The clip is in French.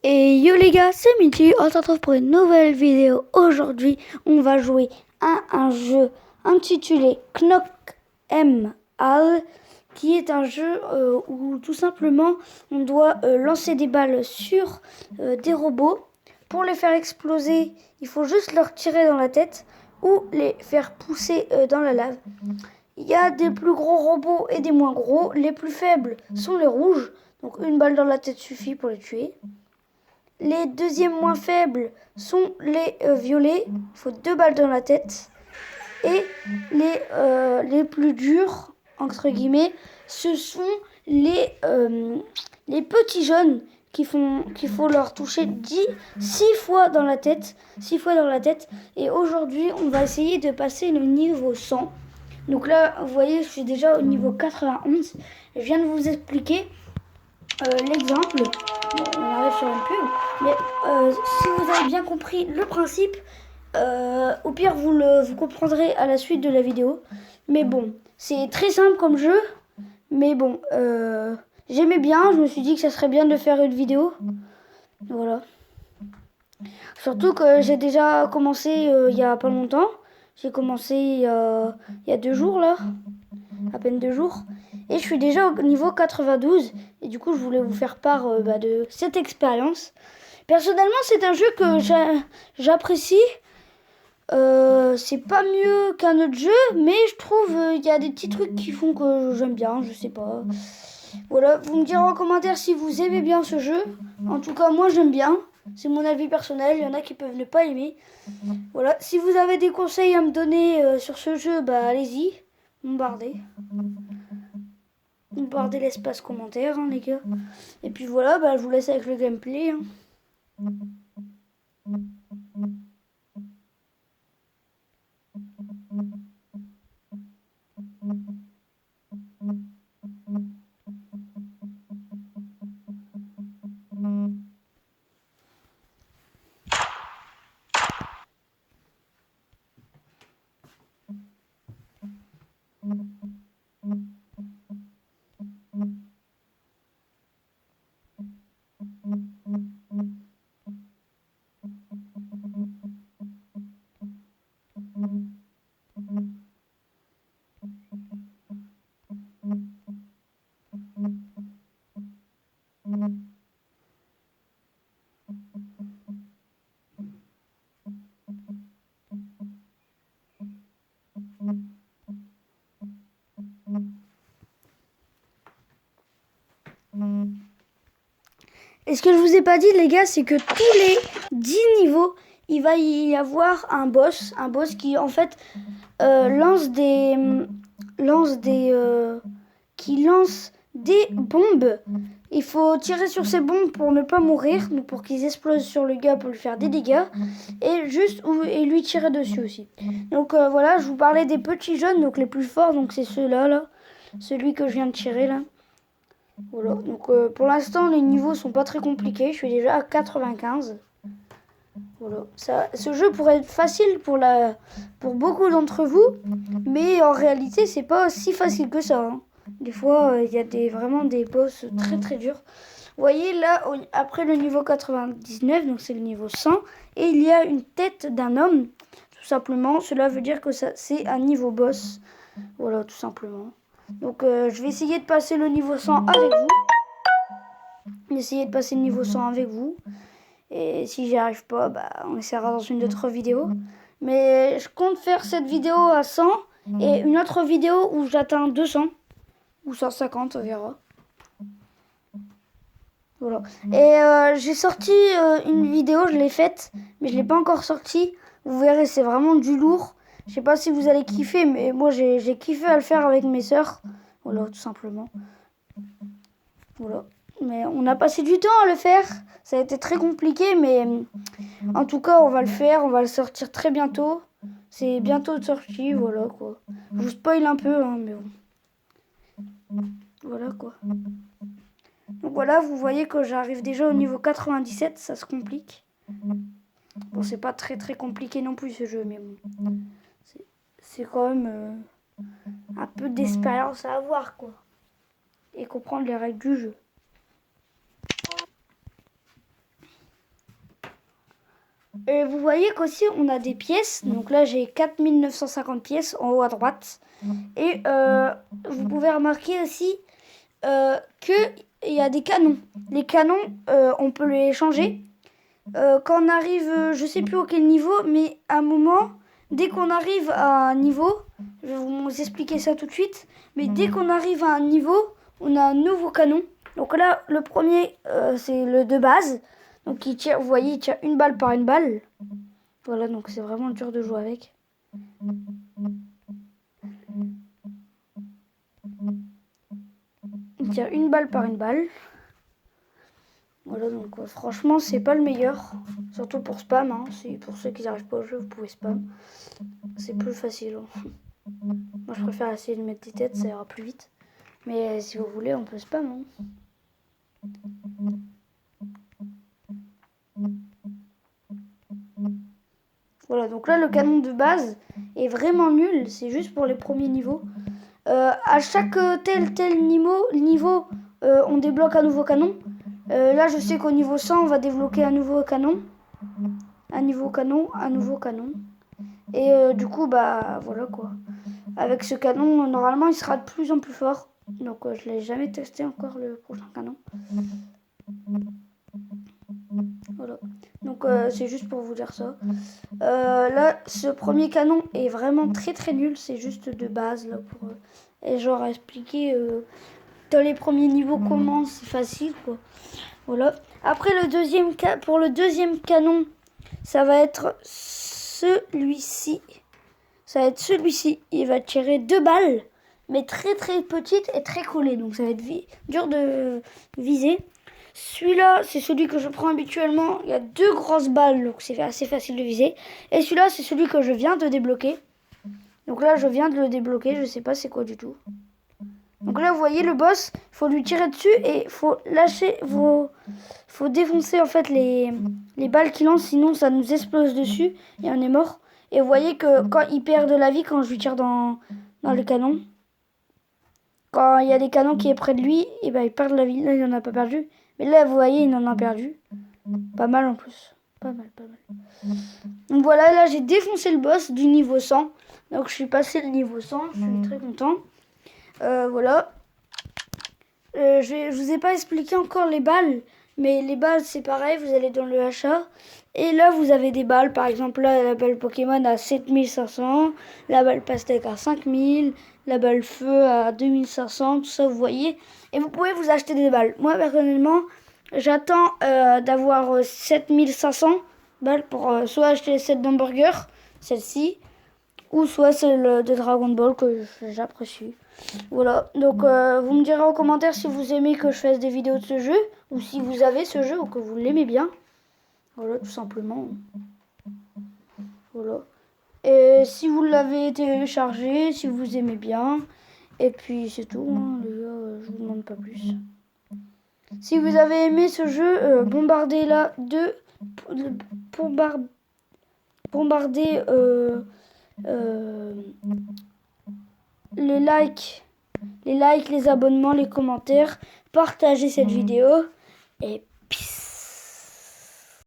Et yo les gars, c'est Mitty, on se retrouve pour une nouvelle vidéo. Aujourd'hui, on va jouer à un jeu intitulé Knock 'em All, qui est un jeu où tout simplement on doit lancer des balles sur des robots. Pour les faire exploser, il faut juste leur tirer dans la tête ou les faire pousser dans la lave. Il y a des plus gros robots et des moins gros. Les plus faibles sont les rouges, donc une balle dans la tête suffit pour les tuer. Les deuxièmes moins faibles sont les violets, il faut 2 balles dans la tête. Et les plus durs, entre guillemets, ce sont les petits jaunes qu'il faut leur toucher 6 fois dans la tête. 6 fois dans la tête. Et aujourd'hui, on va essayer de passer le niveau 100. Donc là, vous voyez, je suis déjà au niveau 91. Je viens de vous expliquer l'exemple. Bon, on arrive sur une pub. Mais si vous avez bien compris le principe, au pire, vous comprendrez à la suite de la vidéo. Mais bon, c'est très simple comme jeu. Mais bon, j'aimais bien. Je me suis dit que ça serait bien de faire une vidéo. Voilà. Surtout que j'ai déjà commencé il y a pas longtemps. J'ai commencé il y a 2 jours là. À peine 2 jours. Et je suis déjà au niveau 92. Et du coup, je voulais vous faire part de cette expérience. Personnellement, c'est un jeu que j'apprécie. C'est pas mieux qu'un autre jeu, mais je trouve il y a des petits trucs qui font que j'aime bien, je sais pas. Voilà, vous me direz en commentaire si vous aimez bien ce jeu. En tout cas, moi j'aime bien. C'est mon avis personnel, il y en a qui peuvent ne pas aimer. Voilà, si vous avez des conseils à me donner sur ce jeu, bah allez-y, bombardez. Bombardez l'espace commentaire, hein, les gars. Et puis voilà, bah je vous laisse avec le gameplay. Hein. Et ce que je vous ai pas dit, les gars, c'est que tous les 10 niveaux, il va y avoir un boss qui en fait lance des bombes. Il faut tirer sur ces bombes pour ne pas mourir, donc pour qu'ils explosent sur le gars pour lui faire des dégâts, et lui tirer dessus aussi. Donc voilà, je vous parlais des petits jaunes, donc les plus forts, donc c'est ceux-là, là, celui que je viens de tirer là. Voilà, donc pour l'instant les niveaux sont pas très compliqués, je suis déjà à 95. Voilà, ce jeu pourrait être facile pour beaucoup d'entre vous, mais en réalité c'est pas si facile que ça. Hein. Des fois il y a vraiment des boss très très durs. Vous voyez là, après le niveau 99, donc c'est le niveau 100, et il y a une tête d'un homme, tout simplement. Cela veut dire que c'est un niveau boss. Voilà, tout simplement. Donc je vais essayer de passer le niveau 100 avec vous. Essayer de passer le niveau 100 avec vous. Et si j'y arrive pas, bah, on essaiera dans une autre vidéo. Mais je compte faire cette vidéo à 100 et une autre vidéo où j'atteins 200 ou 150, on verra. Voilà. Et j'ai sorti une vidéo, je l'ai faite, mais je l'ai pas encore sortie. Vous verrez, c'est vraiment du lourd. Je sais pas si vous allez kiffer, mais moi j'ai kiffé à le faire avec mes sœurs. Voilà, tout simplement. Voilà. Mais on a passé du temps à le faire. Ça a été très compliqué, mais en tout cas, on va le faire. On va le sortir très bientôt. C'est bientôt de sortie, voilà quoi. Je vous spoil un peu, hein, mais bon. Voilà quoi. Donc voilà, vous voyez que j'arrive déjà au niveau 97, ça se complique. Bon, c'est pas très très compliqué non plus ce jeu, mais bon. C'est quand même un peu d'expérience à avoir quoi. Et comprendre les règles du jeu. Et vous voyez qu'aussi on a des pièces. Donc là j'ai 4950 pièces en haut à droite. Et vous pouvez remarquer aussi qu'il y a des canons. Les canons, on peut les changer. Quand on arrive, je sais plus auquel niveau, mais à un moment, dès qu'on arrive à un niveau, je vais vous expliquer ça tout de suite, mais dès qu'on arrive à un niveau, on a un nouveau canon. Donc là, le premier, c'est le de base. Donc il tire, vous voyez, il tire une balle par une balle. Voilà, donc c'est vraiment dur de jouer avec. Il tire une balle par une balle. Voilà, donc franchement, c'est pas le meilleur. Surtout pour spam, hein. C'est pour ceux qui n'arrivent pas au jeu, vous pouvez spam. C'est plus facile. Hein. Moi, je préfère essayer de mettre des têtes, ça ira plus vite. Mais si vous voulez, on peut spam. Hein. Voilà, donc là, le canon de base est vraiment nul. C'est juste pour les premiers niveaux. À chaque tel niveau on débloque un nouveau canon. Là, je sais qu'au niveau 100, on va débloquer un nouveau canon. Un nouveau canon. Et du coup, bah voilà quoi. Avec ce canon, normalement, il sera de plus en plus fort. Donc, je l'ai jamais testé encore, le prochain canon. Voilà. Donc, c'est juste pour vous dire ça. Là, ce premier canon est vraiment très très nul. C'est juste de base, là, pour... et genre, expliquer dans les premiers niveaux comment c'est facile, quoi. Voilà. Après, pour le deuxième canon, ça va être celui-ci. Il va tirer 2 balles, mais très très petites et très collées. Donc ça va être dur de viser. Celui-là, c'est celui que je prends habituellement. Il y a 2 grosses balles, donc c'est assez facile de viser. Et celui-là, c'est celui que je viens de débloquer. Donc là, je viens de le débloquer. Je sais pas c'est quoi du tout. Donc là, vous voyez le boss, il faut lui tirer dessus et il faut lâcher faut défoncer en fait les balles qu'il lance, sinon ça nous explose dessus et on est mort. Et vous voyez que quand il perd de la vie, quand je lui tire dans le canon, quand il y a des canons qui est près de lui, et ben il perd de la vie. Là, il n'en a pas perdu. Mais là, vous voyez, il en a perdu. Pas mal en plus. Pas mal. Donc voilà, là, j'ai défoncé le boss du niveau 100. Donc je suis passé le niveau 100, je suis très content. Voilà. Je vous ai pas expliqué encore les balles, mais les balles c'est pareil, vous allez dans le achat et là vous avez des balles, par exemple là la balle Pokémon à 7500, la balle pastèque à 5000, la balle feu à 2500, tout ça vous voyez, et vous pouvez vous acheter des balles. Moi personnellement j'attends d'avoir 7500 balles pour soit acheter celle d'hamburger, celle-ci, ou soit celle de Dragon Ball que j'apprécie. Voilà, donc vous me direz en commentaire si vous aimez que je fasse des vidéos de ce jeu, ou si vous avez ce jeu ou que vous l'aimez bien. Voilà, tout simplement. Voilà. Et si vous l'avez téléchargé, si vous aimez bien, et puis c'est tout, hein, les gars, je vous demande pas plus. Si vous avez aimé ce jeu, bombardez-la bombardez les likes, les abonnements, les commentaires, partagez cette vidéo et